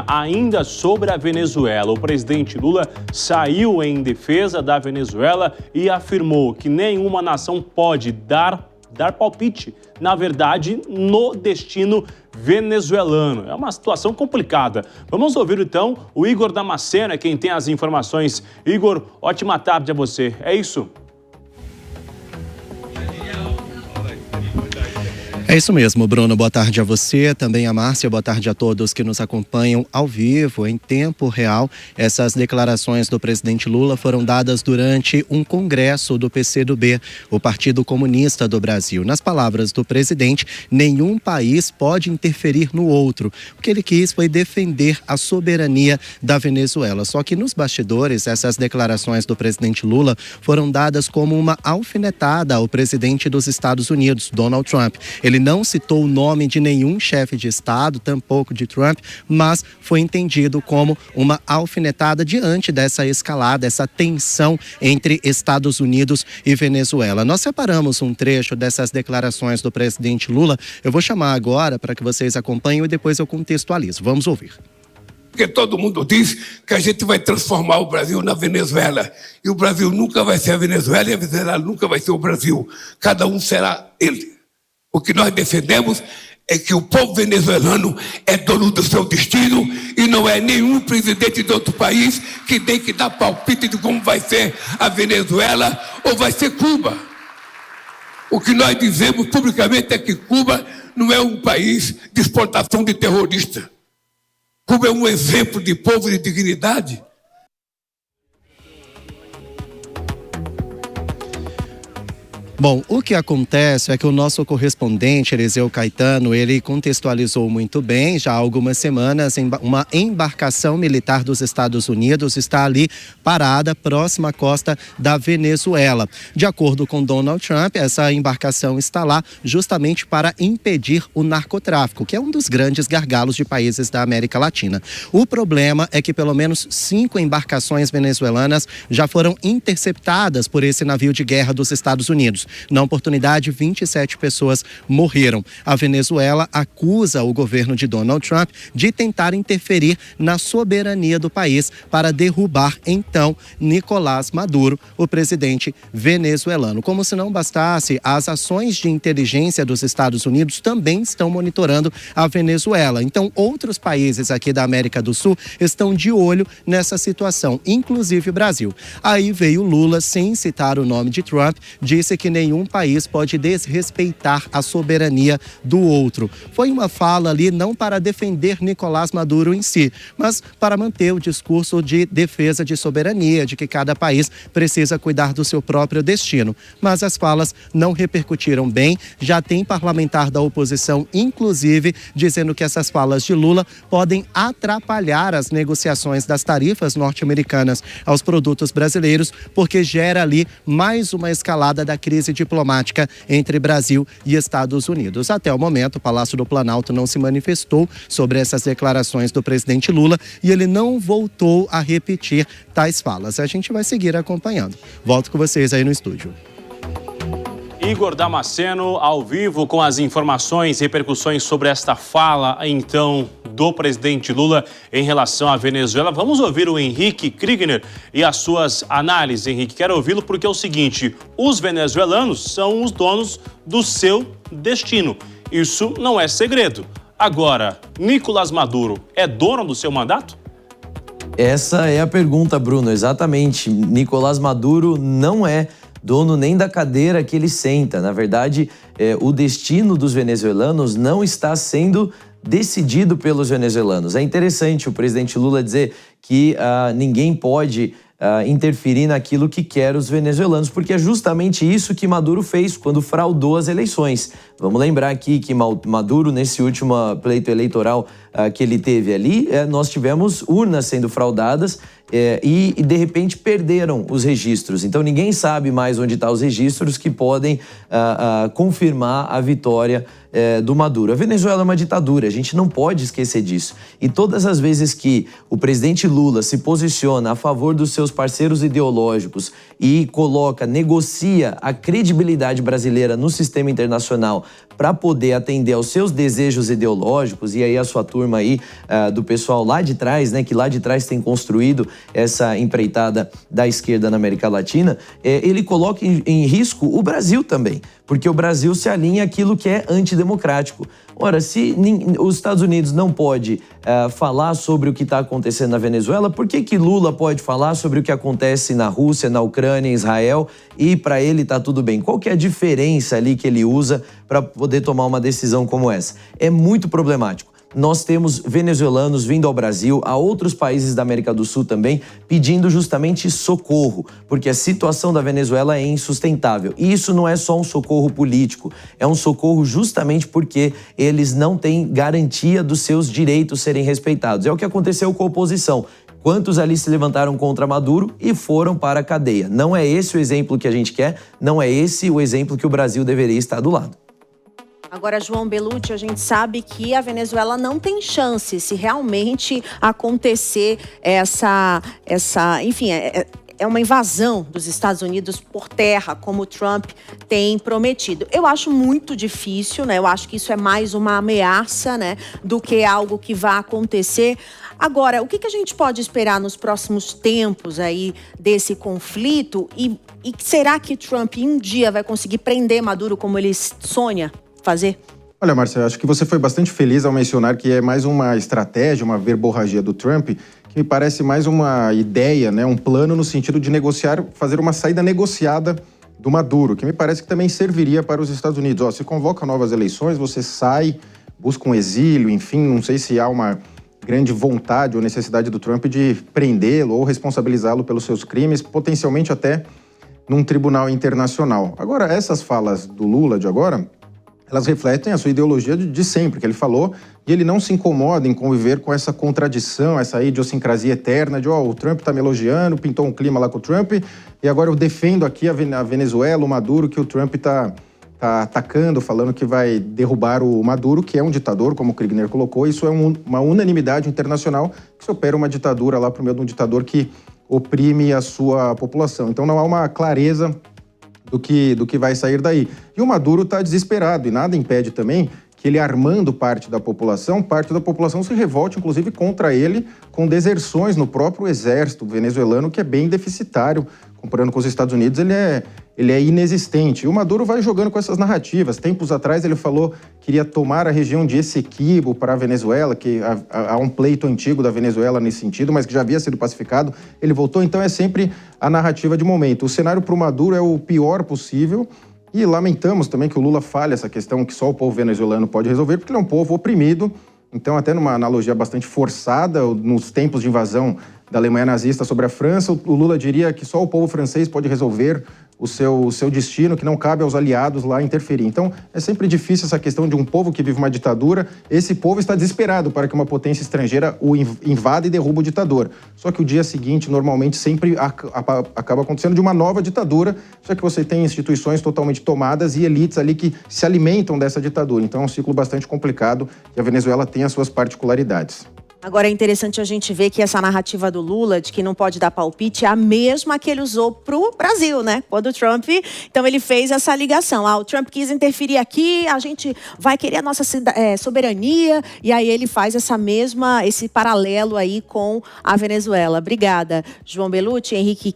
Ainda sobre a Venezuela, o presidente Lula saiu em defesa da Venezuela e afirmou que nenhuma nação pode dar palpite, na verdade, no destino venezuelano. É uma situação complicada. Vamos ouvir então o Igor Damasceno, é quem tem as informações. Igor, ótima tarde a você. É isso? É isso mesmo, Bruno. Boa tarde a você, também a Márcia. Boa tarde a todos que nos acompanham ao vivo, em tempo real. Essas declarações do presidente Lula foram dadas durante um congresso do PCdoB, o Partido Comunista do Brasil. Nas palavras do presidente, nenhum país pode interferir no outro. O que ele quis foi defender a soberania da Venezuela. Só que nos bastidores, essas declarações do presidente Lula foram dadas como uma alfinetada ao presidente dos Estados Unidos, Donald Trump. Ele não citou o nome de nenhum chefe de Estado, tampouco de Trump, mas foi entendido como uma alfinetada diante dessa escalada, essa tensão entre Estados Unidos e Venezuela. Nós separamos um trecho dessas declarações do presidente Lula. Eu vou chamar agora para que vocês acompanhem e depois eu contextualizo. Vamos ouvir. Porque todo mundo diz que a gente vai transformar o Brasil na Venezuela. E o Brasil nunca vai ser a Venezuela e a Venezuela nunca vai ser o Brasil. Cada um será ele. O que nós defendemos é que o povo venezuelano é dono do seu destino e não é nenhum presidente de outro país que tem que dar palpite de como vai ser a Venezuela ou vai ser Cuba. O que nós dizemos publicamente é que Cuba não é um país de exportação de terrorista. Cuba é um exemplo de povo de dignidade. Bom, o que acontece é que o nosso correspondente, Eliseu Caetano, ele contextualizou muito bem. Já há algumas semanas, uma embarcação militar dos Estados Unidos está ali parada, próxima à costa da Venezuela. De acordo com Donald Trump, essa embarcação está lá justamente para impedir o narcotráfico, que é um dos grandes gargalos de países da América Latina. O problema é que pelo menos 5 embarcações venezuelanas já foram interceptadas por esse navio de guerra dos Estados Unidos. Na oportunidade, 27 pessoas morreram. A Venezuela acusa o governo de Donald Trump de tentar interferir na soberania do país para derrubar, então, Nicolás Maduro, o presidente venezuelano. Como se não bastasse, as ações de inteligência dos Estados Unidos também estão monitorando a Venezuela. Então, outros países aqui da América do Sul estão de olho nessa situação, inclusive o Brasil. Aí veio Lula, sem citar o nome de Trump, disse que nenhum país pode desrespeitar a soberania do outro. Foi uma fala ali não para defender Nicolás Maduro em si, mas para manter o discurso de defesa de soberania, de que cada país precisa cuidar do seu próprio destino. Mas as falas não repercutiram bem. Já tem parlamentar da oposição, inclusive, dizendo que essas falas de Lula podem atrapalhar as negociações das tarifas norte-americanas aos produtos brasileiros, porque gera ali mais uma escalada da crise diplomática entre Brasil e Estados Unidos. Até o momento, o Palácio do Planalto não se manifestou sobre essas declarações do presidente Lula e ele não voltou a repetir tais falas. A gente vai seguir acompanhando. Volto com vocês aí no estúdio. Igor Damasceno, ao vivo, com as informações e repercussões sobre esta fala, então, do presidente Lula em relação à Venezuela. Vamos ouvir o Henrique Kriegner e as suas análises, Henrique. Quero ouvi-lo porque é o seguinte: os venezuelanos são os donos do seu destino. Isso não é segredo. Agora, Nicolás Maduro é dono do seu mandato? Essa é a pergunta, Bruno, exatamente. Nicolás Maduro não é dono nem da cadeira que ele senta. Na verdade, o destino dos venezuelanos não está sendo decidido pelos venezuelanos. É interessante o presidente Lula dizer que ninguém pode interferir naquilo que quer os venezuelanos, porque é justamente isso que Maduro fez quando fraudou as eleições. Vamos lembrar aqui que Maduro, nesse último pleito eleitoral que ele teve ali, nós tivemos urnas sendo fraudadas e de repente perderam os registros. Então ninguém sabe mais onde estão os registros que podem confirmar a vitória do Maduro. A Venezuela é uma ditadura, a gente não pode esquecer disso. E todas as vezes que o presidente Lula se posiciona a favor dos seus seus parceiros ideológicos e negocia a credibilidade brasileira no sistema internacional para poder atender aos seus desejos ideológicos, e aí a sua turma aí do pessoal lá de trás, né, que lá de trás tem construído essa empreitada da esquerda na América Latina, ele coloca em risco o Brasil também, porque o Brasil se alinha àquilo que é antidemocrático. Ora, se os Estados Unidos não pode falar sobre o que está acontecendo na Venezuela, por que Lula pode falar sobre o que acontece na Rússia, na Ucrânia, em Israel, e para ele está tudo bem? Qual que é a diferença ali que ele usa para poder tomar uma decisão como essa? É muito problemático. Nós temos venezuelanos vindo ao Brasil, a outros países da América do Sul também, pedindo justamente socorro, porque a situação da Venezuela é insustentável. E isso não é só um socorro político, é um socorro justamente porque eles não têm garantia dos seus direitos serem respeitados. É o que aconteceu com a oposição. Quantos ali se levantaram contra Maduro e foram para a cadeia? Não é esse o exemplo que a gente quer, não é esse o exemplo que o Brasil deveria estar do lado. Agora, João Belucci, a gente sabe que a Venezuela não tem chance se realmente acontecer enfim, é uma invasão dos Estados Unidos por terra, como o Trump tem prometido. Eu acho muito difícil, né? Eu acho que isso é mais uma ameaça, né, do que algo que vai acontecer. Agora, o que a gente pode esperar nos próximos tempos aí desse conflito? E será que Trump um dia vai conseguir prender Maduro como ele sonha fazer? Olha, Márcia, acho que você foi bastante feliz ao mencionar que é mais uma estratégia, uma verborragia do Trump, que me parece mais uma ideia, né, um plano no sentido de negociar, fazer uma saída negociada do Maduro, que me parece que também serviria para os Estados Unidos. Ó, se convoca novas eleições, você sai, busca um exílio, enfim, não sei se há uma grande vontade ou necessidade do Trump de prendê-lo ou responsabilizá-lo pelos seus crimes, potencialmente até num tribunal internacional. Agora, essas falas do Lula de agora, elas refletem a sua ideologia de sempre, que ele falou, e ele não se incomoda em conviver com essa contradição, essa idiosincrasia eterna de, o Trump está me elogiando, pintou um clima lá com o Trump, e agora eu defendo aqui a Venezuela, o Maduro, que o Trump está atacando, falando que vai derrubar o Maduro, que é um ditador, como o Kriegner colocou. Isso é uma unanimidade internacional que se opera uma ditadura lá por meio de um ditador que oprime a sua população. Então não há uma clareza do que vai sair daí. E o Maduro está desesperado, e nada impede também que ele, armando parte da população se revolte, inclusive, contra ele, com deserções no próprio exército venezuelano, que é bem deficitário. Comparando com os Estados Unidos, ele é inexistente. E o Maduro vai jogando com essas narrativas. Tempos atrás ele falou que iria tomar a região de Essequibo para a Venezuela, que há um pleito antigo da Venezuela nesse sentido, mas que já havia sido pacificado. Ele voltou, então é sempre a narrativa de momento. O cenário para o Maduro é o pior possível e lamentamos também que o Lula fale essa questão que só o povo venezuelano pode resolver, porque ele é um povo oprimido. Então, até numa analogia bastante forçada, nos tempos de invasão da Alemanha nazista sobre a França, o Lula diria que só o povo francês pode resolver o seu destino, que não cabe aos aliados lá interferir. Então, é sempre difícil essa questão de um povo que vive uma ditadura. Esse povo está desesperado para que uma potência estrangeira o invada e derruba o ditador. Só que o dia seguinte, normalmente, sempre acaba acontecendo de uma nova ditadura, já que você tem instituições totalmente tomadas e elites ali que se alimentam dessa ditadura. Então, é um ciclo bastante complicado e a Venezuela tem as suas particularidades. Agora é interessante a gente ver que essa narrativa do Lula de que não pode dar palpite é a mesma que ele usou pro Brasil, né? Quando o Trump, então ele fez essa ligação. O Trump quis interferir aqui, a gente vai querer a nossa soberania, e aí ele faz esse paralelo aí com a Venezuela. Obrigada, João Belucci, Henrique